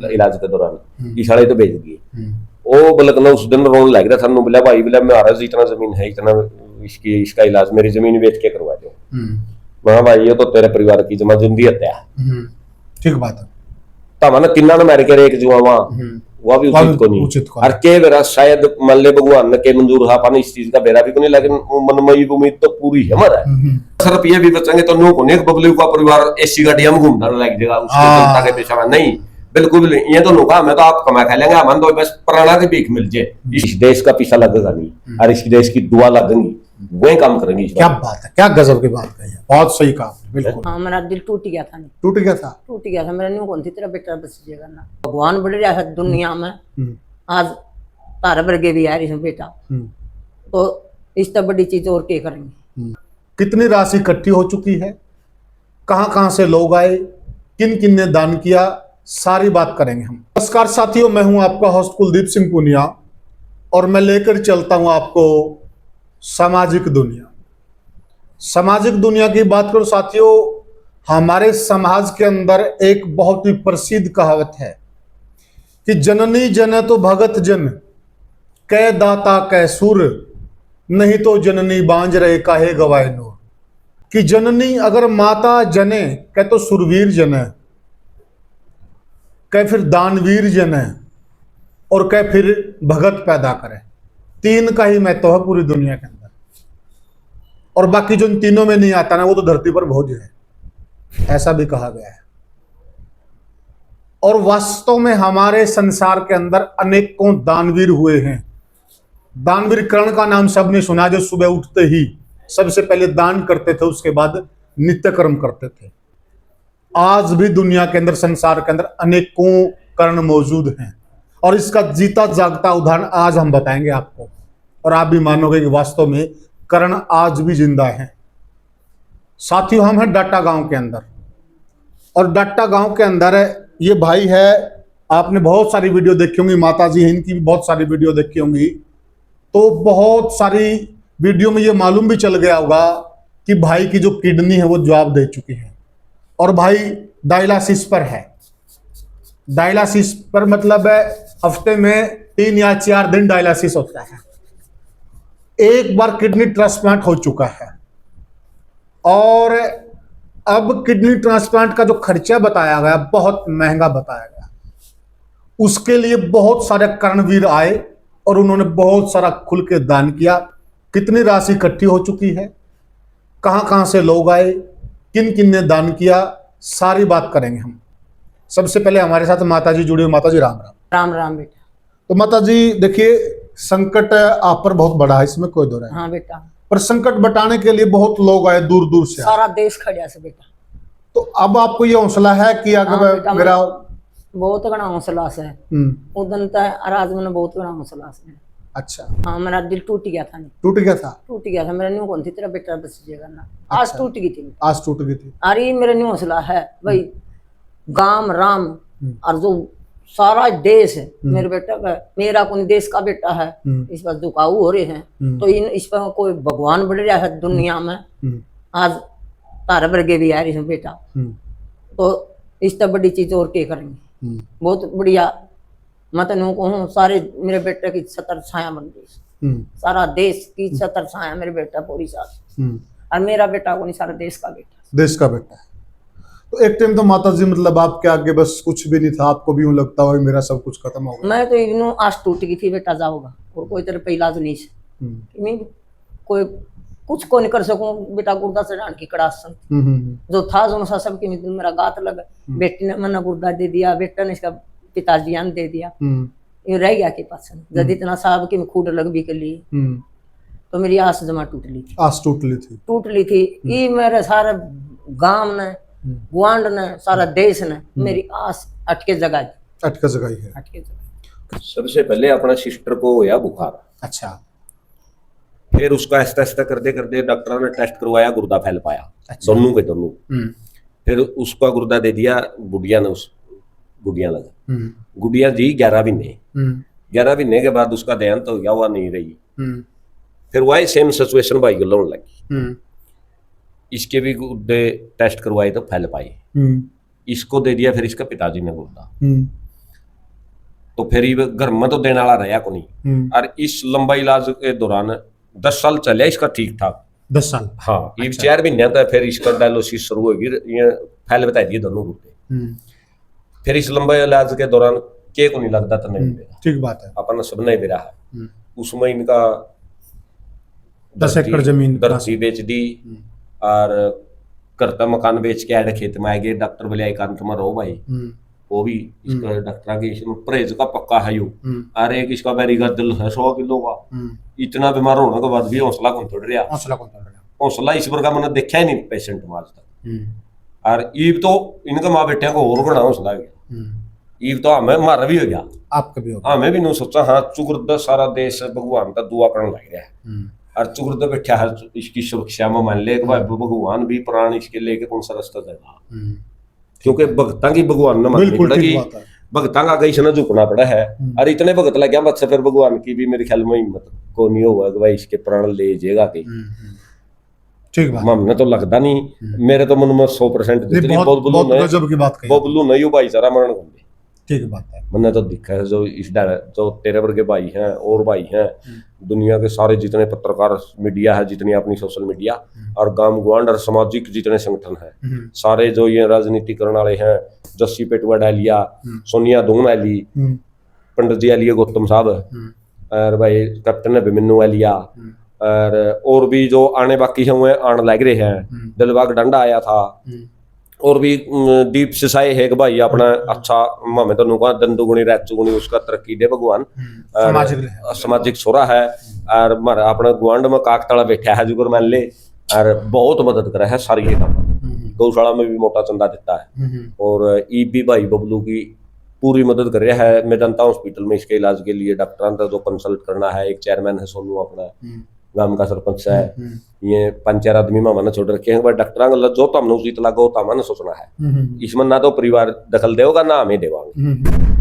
इलाज के दौरान, ये साले तो भेज दिए। वो बल्कि उस दिन रोने लग रहा था, बोला भाई बोला मेरा इतना जमीन है, इतना इसका इलाज मेरी जमीन बेच के करवा दो। मैं भाई ये तो तेरे परिवार की जमा जिंदी हत्या, ठीक बात है। तब ना किन्ना ने मार के एक जुआ वह भी उचित को नहीं। और के बेरा शायद मान ले भगवान ने के मंजूर है पानी इस चीज का बेरा भी को नहीं, लेकिन मनमयी उम्मीद तो पूरी है हमारा। सिर्फ ये भी बचेंगे तो नो को नहीं बबलू का परिवार एसी गाड़ियां में घूमना लग जाएगा उसके जनता के पेशा में नहीं, बिल्कुल भी ये तो नुका मैं तो आप कमा खा लेंगे, हम तो बस प्राणा की भीख मिल जाए, इस देश का पीछा लगेगा नहीं और इस देश की दुआ लगेगी, वही काम करेंगे। क्या बात है, क्या गजब की बात कही है, बहुत सही कहा बिल्कुल। हाँ मेरा दिल टूट गया था, नहीं टूट गया था, टूट गया था मेरा, नहीं कौन थी तेरा बेटा बच जाएगा ना, भगवान बढ़ रहा है दुनिया में, आज तारा वर्गे भी आ रही है बेटा, तो इस तरह बड़ी चीज और क्या करेंगे। कितनी राशि इकट्ठी हो चुकी है, कहां से लोग आए, किन किन ने दान किया, सारी बात करेंगे हम। नमस्कार साथियों, मैं हूं आपका होस्ट कुलदीप सिंह पुनिया और मैं लेकर चलता हूं आपको सामाजिक दुनिया। सामाजिक दुनिया की बात करो साथियों, हमारे समाज के अंदर एक बहुत ही प्रसिद्ध कहावत है कि जननी जन तो भगत जन, कै दाता कै सुर, नहीं तो जननी बांझ रहे काहे गवाए नूर। कि जननी अगर माता जने कह तो सुरवीर जन है, कह फिर दानवीर जन है, और कह फिर भगत पैदा करे। तीन का ही महत्व है पूरी दुनिया के अंदर, और बाकी जो इन तीनों में नहीं आता ना वो तो धरती पर भोज है, ऐसा भी कहा गया है। और वास्तव में हमारे संसार के अंदर अनेकों दानवीर हुए हैं। दानवीर कर्ण का नाम सबने सुना, जो सुबह उठते ही सबसे पहले दान करते थे, उसके बाद नित्य कर्म करते थे। आज भी दुनिया के अंदर, संसार के अंदर अनेकों कर्ण मौजूद हैं, और इसका जीता जागता उदाहरण आज हम बताएंगे आपको, और आप भी मानोगे कि वास्तव में कर्ण आज भी जिंदा हैं। साथियों, हम हैं डाटा गांव के अंदर, और डाटा गांव के अंदर ये भाई है, आपने बहुत सारी वीडियो देखी होंगी, माता जी हैं इनकी भी बहुत सारी वीडियो देखी होंगी, तो बहुत सारी वीडियो में ये मालूम भी चल गया होगा कि भाई की जो किडनी है वो जवाब दे चुकी है, और भाई डायलिसिस पर है। डायलिसिस पर मतलब है हफ्ते में 3 या 4 दिन डायलिसिस होता है। एक बार किडनी ट्रांसप्लांट हो चुका है, और अब किडनी ट्रांसप्लांट का जो खर्चा बताया गया बहुत महंगा बताया गया। उसके लिए बहुत सारे कर्णवीर आए और उन्होंने बहुत सारा खुल के दान किया। कितनी राशि इकट्ठी हो चुकी है, कहां से लोग आए, किन किन ने दान किया, सारी बात करेंगे हम। सबसे पहले हमारे साथ माता जी जुड़ी हुई। माता जी राम राम। राम राम बेटा। तो माता जी देखिए, संकट आप पर बहुत बड़ा है, इसमें कोई दो राय। हाँ बेटा, पर संकट बटाने के लिए बहुत लोग आए दूर दूर से, सारा देश खड़ा से बेटा। तो अब आपको ये हौसला है कि अगर मेरा बहुत घना हौसला से उदन आज मैंने बहुत घना हौसला से। अच्छा, हाँ मेरा दिल टूट गया था, नहीं टूट गया था, टूट गया था मेरा, न्यू कौन थी तेरा बेटा बच जाएगा ना। आज अच्छा। टूट गई थी, आज टूट गई थी। अरे मेरा न्यू हौसला है भाई, गांव राम और जो सारा देश है मेरे बेटा का, मेरा कौन देश का बेटा है, इस पर दुखाऊ हो रहे हैं, तो इस पर कोई भगवान बढ़ रहा है दुनिया में, आज तारा वर्गे भी आ रही है बेटा, तो इस तरह बड़ी चीज और क्या करेंगे। बहुत बढ़िया, मैं तो कहूँ सारे मेरे बेटे की छतर छाया बन गई, सारा देश की छतर छाया मेरे बेटा पूरी साथ, और मेरा बेटा को नहीं, सारा देश का बेटा, देश का बेटा है। तो एक टाइम तो माता जी मतलब आपके आगे बस कुछ भी नहीं था, आपको भी यूं लगता हो मेरा सब कुछ खत्म हो गया। मैं तो इग्नू आज टूट गई थी बेटा, जाओगा और कोई तेरे पे इलाज नहीं है, मैं कोई कुछ को नहीं कर सकूं बेटा, गुर्दा से डांट की कड़ास जो था जो सा सबके मेरा गात लगा। बेटी ने मना गुर्दा दे दिया, बेटा ने इसका पिताजी आन दे दिया, ये रह गया के पास जब इतना साहब की खूड लग भी कर ली, तो मेरी आस जमा टूट ली थी, आस टूट ली थी। ये मेरे सारे गांव ने, गुआंड ने, सारा देश ने मेरी आस अटके जगाई है। सबसे पहले अपना सिस्टर को होया बुखार। अच्छा, फिर उसका आहिस्ता आहिस्ता करते करते डॉक्टर ने टेस्ट करवाया, गुर्दा फैल पाया। अच्छा। दोनों के दोनों। फिर उसका गुर्दा दे दिया गुड़िया ने, उस गुड़िया लगा, गुड़िया जी 11 महीने के बाद उसका देहांत हो गया, हुआ नहीं रही। फिर वही सेम सिचुएशन भाई को लोन लगी, इसके भी गुर्दे टेस्ट करवाए तो फैल पाए, इसको दे दिया फिर इसका पिताजी ने गुर्दा, तो फिर ये घर में तो देने वाला रहा को नहीं। और इस लंबा इलाज के दौरान 10 साल चलिया इसका ठीक ठाक। 10 साल? हाँ, ये 4 महीने तक फिर इसका डायलिसिस शुरू होगी, ये फैल बता दिए दोनों गुर्दे। फिर इस लंबे इलाज के दौरान के को नहीं लगता तो नहीं बेरा। ठीक बात है। अपन सब नहीं बेरा है। उसमें इनका 10 एकड़ जमीन दर्जी बेच दी और करता मकान बेच के आए खेत में आ गए। डॉक्टर बोले एकांत में रहो भाई, वो भी इसका डॉक्टर के परहेज का पक्का है यू। और एक इसका बैरिका दिल है 100 किलो का। इतना बीमार होने के बाद भी हौसला कौन तोड़ रहा। हौसला इस प्रकार मैंने देखा ही नहीं पेशेंट में आज तक। और ईब तो इनका माँ बेटिया को और बड़ा हौसला हो गया। ईब तो हमें हमारा भी हो गया, आपका भी हो गया। हमें भी नहीं सोचा। हाँ, चुकुर्द सारा देश भगवान का दुआ करने लग गया है। और चुकुर्द बैठा है इसकी सुरक्षा में मान ले भगवान भी प्राण इसके लेके कौन सा रास्ता देगा। क्योंकि भगता की भगवान ने माननी पड़ेगी, भगता का कहीं से झुकना पड़ा है। और इतने भगत लग गया बच्चे, फिर भगवान की भी मेरे ख्याल में हिम्मत को नहीं हुआ कि भाई इसके प्राण ले जाएगा कि। ठीक बात। हमने तो लगता नहीं, मेरे तो मन में 100% बबलू नहीं भाई सारा मरण को। ठीक बात है। मैंने तो दिखा है जो तेरे वर्गे भाई हैं और भाई हैं, दुनिया के सारे जितने पत्रकार मीडिया है, जितनी अपनी सोशल मीडिया और गांव गुआंड और सामाजिक जितने संगठन हैं, सारे जो ये राजनीति करने वाले हैं, जस्सी पेटवा डालिया, सोनिया धूम आली, पंडित जी आलिया, गौतम साहब और भाई कैप्टन अभिमन्यु आलिया और भी जो आने बाकी है हुए आने लग रहे हैं। दिलबाग डंडा आया था और भी दीप सिसाई है कि भाई अपना अच्छा हमें तो नुका दंदुगुणी रैचुगुणी उसका तरक्की दे भगवान। सामाजिक छोरा है और हमारा अपना गुआंड में काकताड़ा बैठा है जुगर मान ले और बहुत मदद करा है सारी ये काम। गौशाला में भी मोटा चंदा देता है और ई भी भाई बबलू की पूरी मदद कर रहा है। मेदांता हॉस्पिटल में इसके इलाज के लिए डॉक्टर का जो कंसल्ट करना है, एक चेयरमैन है सोनू अपना गांव का सरपंच है, ये 5-4 आदमी मामा ने छोड़ रखे हैं। डॉक्टर गलत जो तमने उचित लागो तमन सोचना है। इसमें ना तो परिवार दखल देगा ना हमें देवांगे।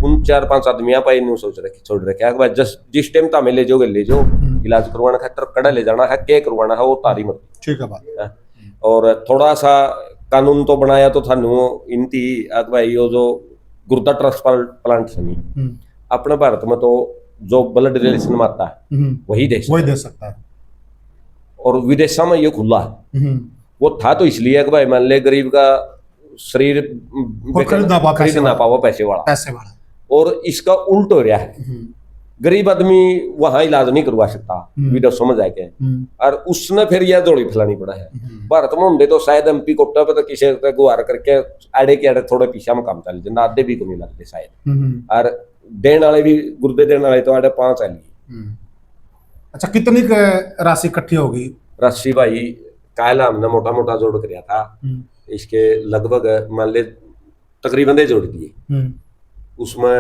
उन 4-5 आदमी पर नहीं सोच रखे छोड़ रखे है कि जिस टाइम तमें ले जाओगे ले जाओ, इलाज करवाना खातर कड़ा ले जाना है, क्या करवाना है वो तारी मत। ठीक है बात। और थोड़ा सा कानून तो बनाया तो थानू इनती भाई वो जो गुर्दा ट्रांसप्लांट सुनी अपने भारत में तो जो ब्लड रिलेशन में आता है वही दे सकता है और विदेशों में ये खुला है। वो था तो इसलिए कि भाई मान ले गरीब का शरीर खरीद ना पावा पैसे वाला और इसका उल्ट हो रहा है। गरीब आदमी वहां इलाज नहीं करवा सकता विदेशों में जाके और उसने फिर यह जोड़ी फैलानी पड़ा है। भारत में होंगे तो शायद MP कोटा पे तो किसी गुहार करके आड़े के आड़े थोड़े पीछा में काम चल जाता, आधे भी को नहीं लगते शायद। और देने वाले भी गुर्दे देने वाले तो आड़े 5 आली। अच्छा, कितनी राशि इकट्ठी होगी? राशि भाई कायला हमने मोटा मोटा जोड़ कर था, इसके लगभग मान ले तकरीबन दे जोड़ दिए। उसमें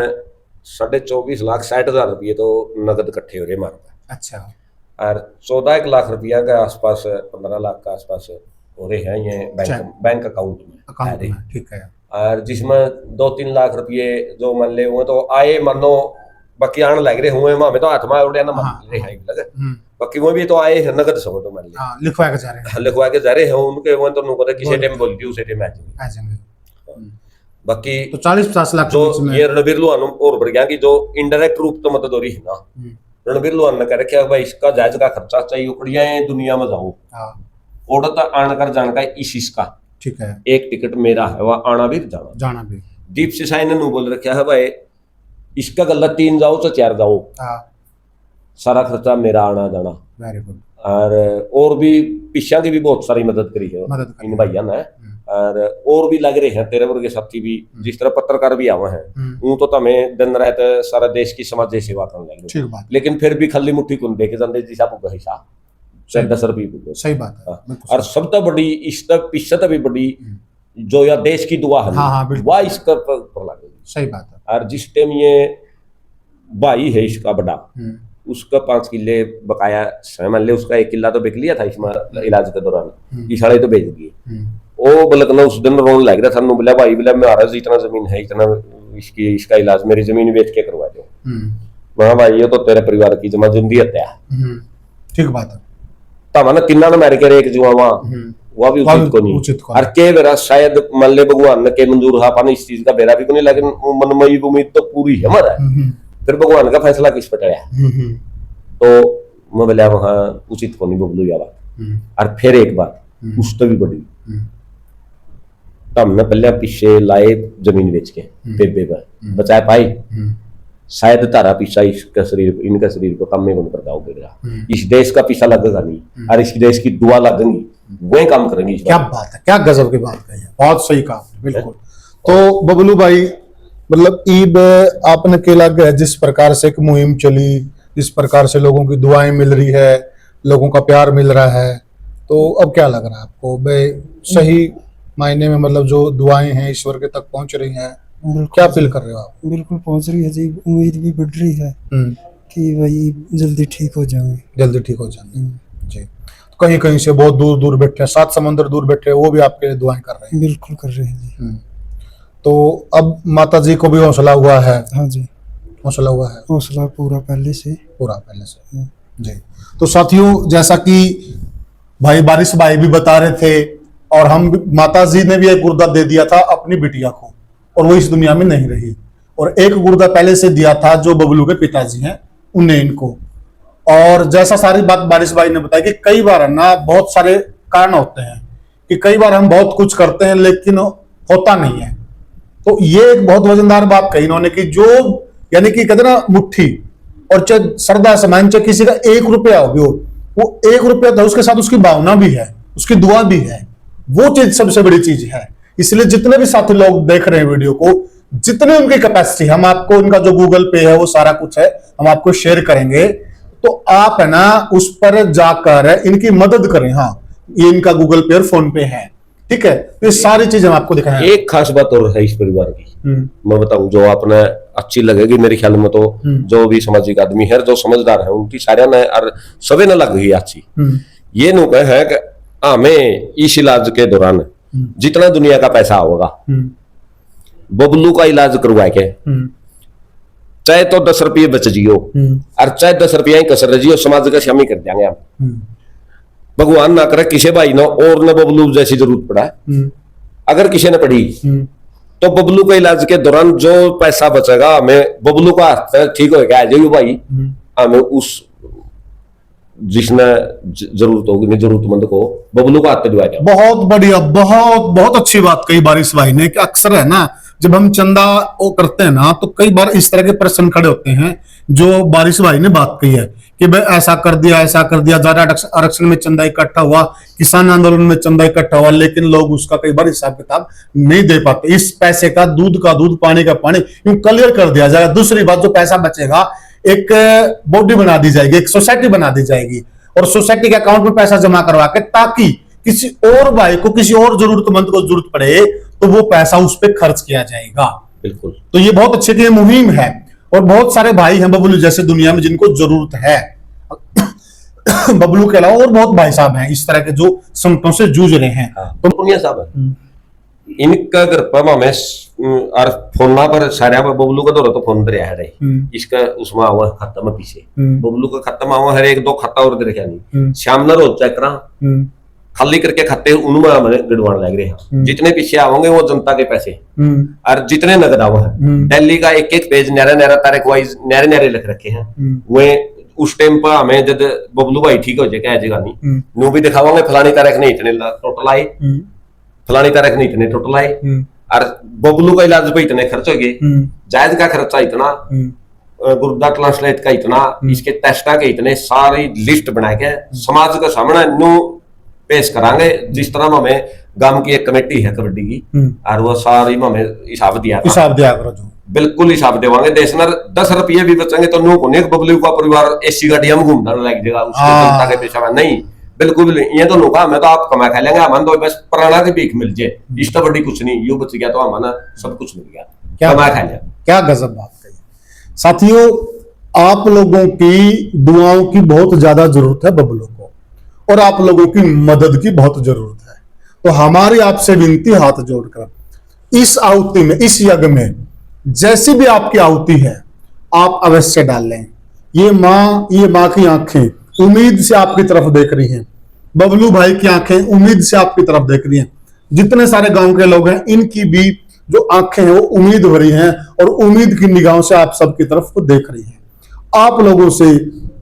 24,60,000 रुपये तो नगद इकट्ठे हो रहे हमारे पास। अच्छा। और 14 लाख रुपया के आसपास 15 लाख के आसपास हो रहे हैं ये बैंक अकाउंट में। ठीक है। और जिसमें 2-3 लाख रुपये जो मान ले हुए तो आए मानो बाकी आने लग रहे हुए, हमें तो हाथ में उड़े ना बाकी वो भी तो आए हैं नगद समझ तो मान ले लिखवा के जा रहे हैं उनके वो तो पता किसी टाइम बोल दी उसी टाइम आ जाएंगे। बाकी तो 40-50 लाख जो ये रणबीर लुहान और बढ़ गया कि जो इनडायरेक्ट रूप तो मदद हो रही है ना। रणबीर लुहान ने कह रखा भाई इसका जायज का खर्चा चाहिए उकड़िया दुनिया में जाओ औरत आने कर जाने का इस का। ठीक है। एक टिकट मेरा है वह आना भी जाना भी। दीप सिसाई ने बोल रखा है भाई इसका गलत 3 जाओ तो 4 जाओ, सारा खर्चा मेरा आना जाना। Very good. और भी पिछा की भी बहुत सारी मदद करी है इन भैया ने और भी लग रहे हैं तेरे वर्ग के साथी भी, जिस तरह पत्रकार भी आवे हैं वो तो तमें दिन रात सारा देश की समाज सेवा करने लगे। लेकिन फिर भी खाली मुट्ठी कुन देखे जाते जिसा पुगा हिसाब 10 रुपये। सही बात है। और सबसे बड़ी इस पीछे भी बड़ी जो या देश की दुआ है वह इसका पर लगे। सही बात है। और जिस टाइम ये भाई है इसका बड़ा उसका 5 किले बकाया मान ले उसका 1 किला तो बिक लिया था इसमें इलाज के दौरान, इशारे तो बेच दिए। ओ बल्कि ना उस दिन रोने लग रहा था, बोला भाई बोला मेरा इतना जमीन है इतना इसका इलाज मेरी जमीन बेच के करवा दो। वहां भाई ये तो तेरे परिवार की जमा जिंदी हत्या। ठीक बात है। तमने किन्ना ने मार के एक जुआ वह भी उचित को नहीं और के बेरा शायद मान ले भगवान ने के मंजूर हा पानी इस चीज का बेरा भी को नहीं, लेकिन मनमयी उम्मीद तो पूरी है हमारा फिर भगवान का फैसला किस पर टलिया। तो मैं बोला वहां उचित को नहीं बबलू या बात। और फिर एक बात उस तो भी बड़ी, तो हमने पहले पीछे लाए जमीन बेच के बेबे पर बचाए पाई, शायद तारा पीछा इसका शरीर, इनका शरीर को कम में कौन करता होगा। इस देश का पीछा लगेगा नहीं और इस देश की दुआ लगेंगी, वही काम करेंगी। क्या बात है, क्या गजब की बात कही है, बहुत सही कहा बिल्कुल। तो बबलू भाई मतलब ईद आपने के लग है, जिस प्रकार से एक मुहिम चली, जिस प्रकार से लोगों की दुआएं मिल रही है, लोगों का प्यार मिल रहा है, तो अब क्या लग रहा है आपको भाई, सही मायने में मतलब जो दुआएं हैं ईश्वर के तक पहुंच रही हैं, क्या फील कर रहे हो आप? बिल्कुल पहुंच रही है जी, उम्मीद भी बढ़ रही है कि भाई जल्दी ठीक हो जाएंगे, जल्दी ठीक हो जाएंगे जी। कहीं कहीं से बहुत दूर दूर बैठे हैं, 7 समंदर दूर बैठे हैं, वो भी आपके लिए दुआएं कर रहे हैं। बिल्कुल कर रहे हैं जी। तो अब माता जी को भी हौसला हुआ है? हाँ जी, हौसला हुआ है, हौसला पूरा पहले से जी। तो साथियों, जैसा कि भाई बारिश भाई भी बता रहे थे, और हम माता जी ने भी एक गुर्दा दे दिया था अपनी बिटिया को, और वो इस दुनिया में नहीं रही, और एक गुर्दा पहले से दिया था जो बबलू के पिताजी हैं उन्हें, इनको। और जैसा सारी बात बारिश भाई ने बताया कि कई बार ना बहुत सारे कारण होते हैं कि कई बार हम बहुत कुछ करते हैं लेकिन होता नहीं है। तो ये एक बहुत वजनदार बात कही इन्होंने कि जो यानी कि कहते ना मुट्ठी, और चाहे श्रद्धा समान, चाहे किसी का 1 रुपया हो, वो 1 रुपया था, उसके साथ उसकी भावना भी है, उसकी दुआ भी है, वो चीज सबसे बड़ी चीज है। इसलिए जितने भी साथी लोग देख रहे हैं वीडियो को, जितने उनकी कैपेसिटी, हम आपको उनका जो गूगल पे है वो सारा कुछ है, हम आपको शेयर करेंगे, तो आप है ना उस पर जाकर इनकी मदद करें। हाँ, ये इनका गूगल पे और फोन पे है, ठीक है। तो ये सारी चीज हम आपको दिखाएं। एक खास बात और है इस परिवार की, मैं बताऊं जो आपने अच्छी लगेगी मेरे ख्याल में, तो जो भी सामाजिक आदमी है, जो समझदार है, उनकी सारे ने और सभी ने लग गई अच्छी। ये नु है कि हमें इस इलाज के दौरान जितना दुनिया का पैसा होगा बबलू का इलाज करवा के, चाहे तो 10 रुपये बच जियो और चाहे 10 रुपया ही कसर जियो, समाज का शामी कर देंगे हम। भगवान ना करे किसी भाई ने और न बबलू जैसी जरूरत पड़ा, अगर किसी ने पड़ी तो बबलू के इलाज के दौरान जो पैसा बचेगा हमें बबलू का हाथ ठीक हो गया जाइए भाई, हमें उस जिसने जरूरत होगी जरूरतमंद को बबलू का हाथ दिलवा दिया। बहुत बढ़िया, बहुत बहुत अच्छी बात कही बारिश भाई ने कि अक्सर है ना जब हम चंदा वो करते हैं ना, तो कई बार इस तरह के प्रश्न खड़े होते हैं जो बारिश भाई ने बात कही है कि भाई ऐसा कर दिया, ज्यादा आरक्षण में चंदा इकट्ठा हुआ, किसान आंदोलन में चंदा इकट्ठा हुआ, लेकिन लोग उसका कई बार हिसाब किताब नहीं दे पाते। इस पैसे का दूध, पानी का पानी यूं क्लियर कर दिया जाएगा। दूसरी बात, जो पैसा बचेगा एक बॉडी बना दी जाएगी, एक सोसाइटी बना दी जाएगी, और सोसाइटी के अकाउंट में पैसा जमा करवा के, ताकि किसी और भाई को, किसी और जरूरतमंद को जरूरत पड़े तो वो पैसा उस पर खर्च किया जाएगा। बिल्कुल। तो ये बहुत अच्छी की मुहिम है, और बहुत सारे भाई हैं बबलू जैसे दुनिया में जिनको जरूरत है। बबलू के अलावा और बहुत भाई साहब हैं इस तरह के जो संकटों से जूझ रहे हैं। तो पुनिया साहब है इनका घर पर हमें और फोन पर सारे बबलू का दौरा तो फोन पर है रही, इसका उसमें हुआ खाता में पीछे बबलू का खाता में हुआ, हर 1-2 खाता और देखा नहीं, शाम न रोज चेक करा खाली करके खाते उनमें हमें गड़वाड़ लग रहे हैं। जितने पीछे आओगे वो जनता के पैसे, और जितने नगद आओ है दिल्ली का एक पेज नहरा तारीख वाइज नहरे लिख रखे हैं। वे उस टाइम पर हमें जब बबलू भाई ठीक हो जाएगा ऐसी गानी नो भी दिखावांगे, फलानी तारीख नहीं इतने टोटल आए, फलानी तारीख नहीं इतने टोटल आए, और बबलू का इलाज पे इतने खर्च हो गए, जायद का खर्चा इतना, गुर्दा ट्रांसलेट का इतना, इसके टेस्टा के इतने, सारी लिस्ट बना के समाज के सामने नो पेश करांगे। जिस तरह हमें गांव की एक कमेटी है कबड्डी की, और वो सारी हमें हिसाब दिया करो जो बिल्कुल हिसाब देवांगे। देश में 10 रुपये भी बचेंगे तो नो को बबलू का परिवार एसी गाड़ी हम घूमना लग जाएगा उसके जनता के पेशा में नहीं, बिल्कुल ये तो नुका मैं तो आप कमा खा लेंगे, हमारे तो बस पुराना की भीख मिल जाए, इस तो बड़ी कुछ नहीं, यू बच गया तो हमारा सब कुछ मिल गया, कमा खा लिया। क्या गजब बात कही साथियों, आप लोगों की दुआओं की बहुत ज्यादा जरूरत है बबलू को, और आप लोगों की मदद की बहुत जरूरत है। तो हमारी आपसे विनती हाथ जोड़कर इस आहुति में, इस यज्ञ में जैसी भी आपकी आहुति है आप अवश्य डाल लें। ये माँ की आंखें उम्मीद से आपकी तरफ देख रही हैं, बबलू भाई की आंखें उम्मीद से आपकी तरफ देख रही हैं, जितने सारे गांव के लोग हैं इनकी भी जो आंखें हैं वो उम्मीद भरी हैं और उम्मीद की निगाहों से आप सबकी तरफ को देख रही हैं। आप लोगों से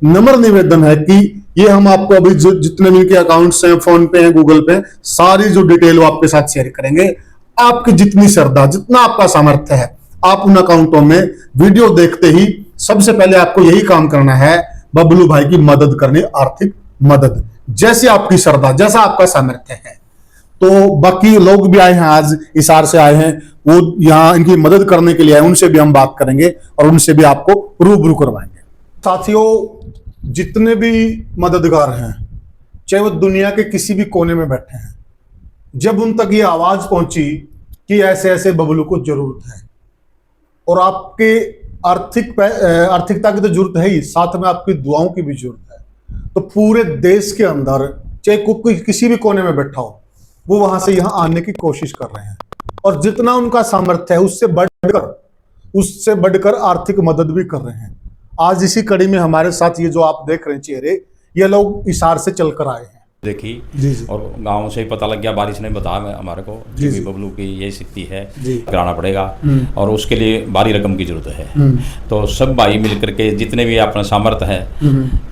नम्र निवेदन है कि ये हम आपको अभी जितने भी इनके अकाउंट्स हैं, फोन पे हैं, गूगल पे, सारी जो डिटेल वो आपके साथ शेयर करेंगे। आपकी जितनी श्रद्धा, जितना आपका सामर्थ्य है, आप उन अकाउंटों में वीडियो देखते ही सबसे पहले आपको यही काम करना है, बबलू भाई की मदद करनी, आर्थिक मदद, जैसे आपकी श्रद्धा, जैसा आपका सामर्थ्य है। तो बाकी लोग भी आए हैं, आज हिसार से आए हैं, वो यहाँ इनकी मदद करने के लिए आए, उनसे भी हम बात करेंगे और उनसे भी आपको रूबरू करवाएंगे। साथियों, जितने भी मददगार हैं, चाहे वो दुनिया के किसी भी कोने में बैठे हैं, जब उन तक ये आवाज पहुंची कि ऐसे ऐसे बबलू को जरूरत है और आपके आर्थिकता की तो जरूरत है ही, साथ में आपकी दुआओं की भी जरूरत है, तो पूरे देश के अंदर चाहे कोई किसी भी कोने में बैठा हो, वो वहां से यहां आने की कोशिश कर रहे हैं और जितना उनका सामर्थ्य है उससे बढ़कर आर्थिक मदद भी कर रहे हैं। आज इसी कड़ी में हमारे साथ ये जो आप देख रहे हैं चेहरे, ये लोग हिसार से चलकर आए हैं। देखी जी जी। और गांव से ही पता लग गया, बारिश ने बताया हमारे को जी कि जी। बबलू की ये स्थिति है, जी। कराना पड़ेगा और उसके लिए भारी रकम की जरूरत है। तो सब भाई मिल करके जितने भी अपना सामर्थ्य है,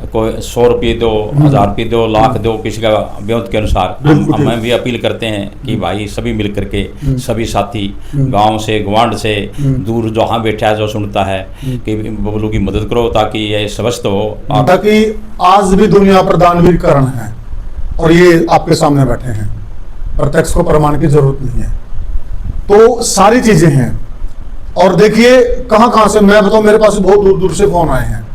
कोई 100 रुपये दो, 1000 रुपये दो, लाख दो, किसी का व्योत के अनुसार हम भी अपील करते हैं कि भाई सभी मिल करके, सभी साथी गाँव से, गवांड से, दूर जहाँ बैठा है जो सुनता है कि बबलू की मदद करो ताकि ये स्वस्थ हो। ताकि आज भी दुनिया पर दानवीर करण है और ये आपके सामने बैठे हैं, प्रत्यक्ष को प्रमाण की जरूरत नहीं है। तो सारी चीजें हैं और देखिए कहां कहां से, मैं बताऊं, मेरे पास बहुत दूर दूर से फोन आए हैं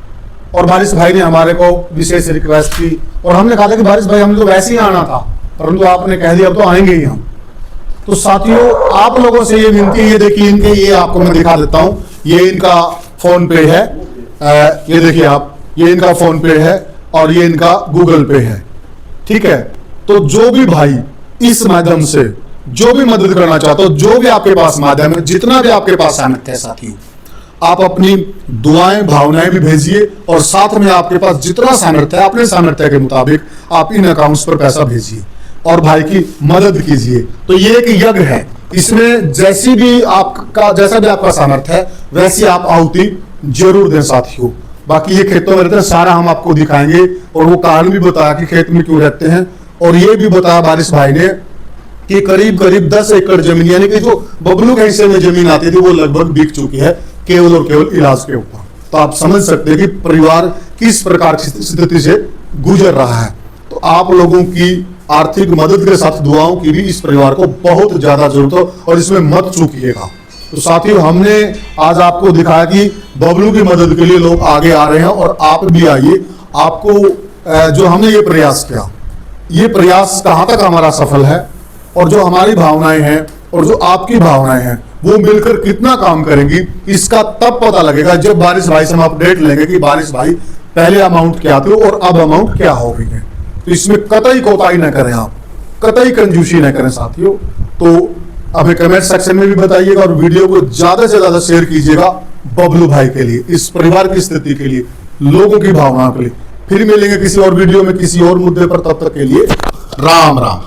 और बारिश भाई ने हमारे को विशेष रिक्वेस्ट की और हमने कहा था कि बारिश भाई हमें तो वैसे ही आना था, परंतु आपने कह दिया अब तो आएंगे ही हम। तो साथियों, आप लोगों से ये विनती, ये देखिए इनके, ये आपको मैं दिखा देता हूं, ये इनका फोन पे है, ये देखिए आप, ये इनका फोन पे है और ये इनका गूगल पे है, ठीक है। तो जो भी भाई इस माध्यम से जो भी मदद करना चाहते हो, जो भी आपके पास माध्यम है, जितना भी आपके पास सामर्थ्य है साथी, आप अपनी दुआएं, भावनाएं भी भेजिए और साथ में आपके पास जितना सामर्थ्य है, अपने सामर्थ्य के मुताबिक आप इन अकाउंट्स पर पैसा भेजिए और भाई की मदद कीजिए। तो ये एक यज्ञ है, इसमें जैसा भी आपका सामर्थ्य है वैसी आप आहुति जरूर दें साथियों। बाकी ये खेतों में रहते हैं, सारा हम आपको दिखाएंगे और वो कारण भी बताया कि खेत में क्यों रहते हैं, और ये भी बताया बारिश भाई ने कि करीब करीब 10 एकड़ जमीन, यानी कि जो बबलू के हिस्से में जमीन आती थी वो लगभग बिक चुकी है केवल और केवल इलाज के ऊपर। तो आप समझ सकते हैं कि परिवार किस प्रकार की स्थिति से गुजर रहा है। तो आप लोगों की आर्थिक मदद के साथ दुआओं की भी इस परिवार को बहुत ज्यादा जरूरत हो और इसमें मत चूकिएगा। तो साथियों, हमने आज आपको दिखाया कि बबलू की मदद के लिए लोग आगे आ रहे हैं और आप भी आइए। आपको जो हमने ये प्रयास किया, ये प्रयास कहां तक हमारा सफल है और जो हमारी भावनाएं हैं और जो आपकी भावनाएं हैं वो मिलकर कितना काम करेंगी, इसका तब पता लगेगा जब बारिश भाई से हम अपडेट लेंगे कि बारिश भाई पहले अमाउंट क्या थे और अब अमाउंट क्या हो गई है। तो इसमें कतई कोताही न करें, आप कतई कंजूसी न करें साथियों। तो हमें कमेंट सेक्शन में भी बताइएगा और वीडियो को ज्यादा से ज्यादा शेयर कीजिएगा बबलू भाई के लिए, इस परिवार की स्थिति के लिए, लोगों की भावनाओं के लिए। फिर मिलेंगे किसी और वीडियो में किसी और मुद्दे पर, तब तक के लिए राम राम।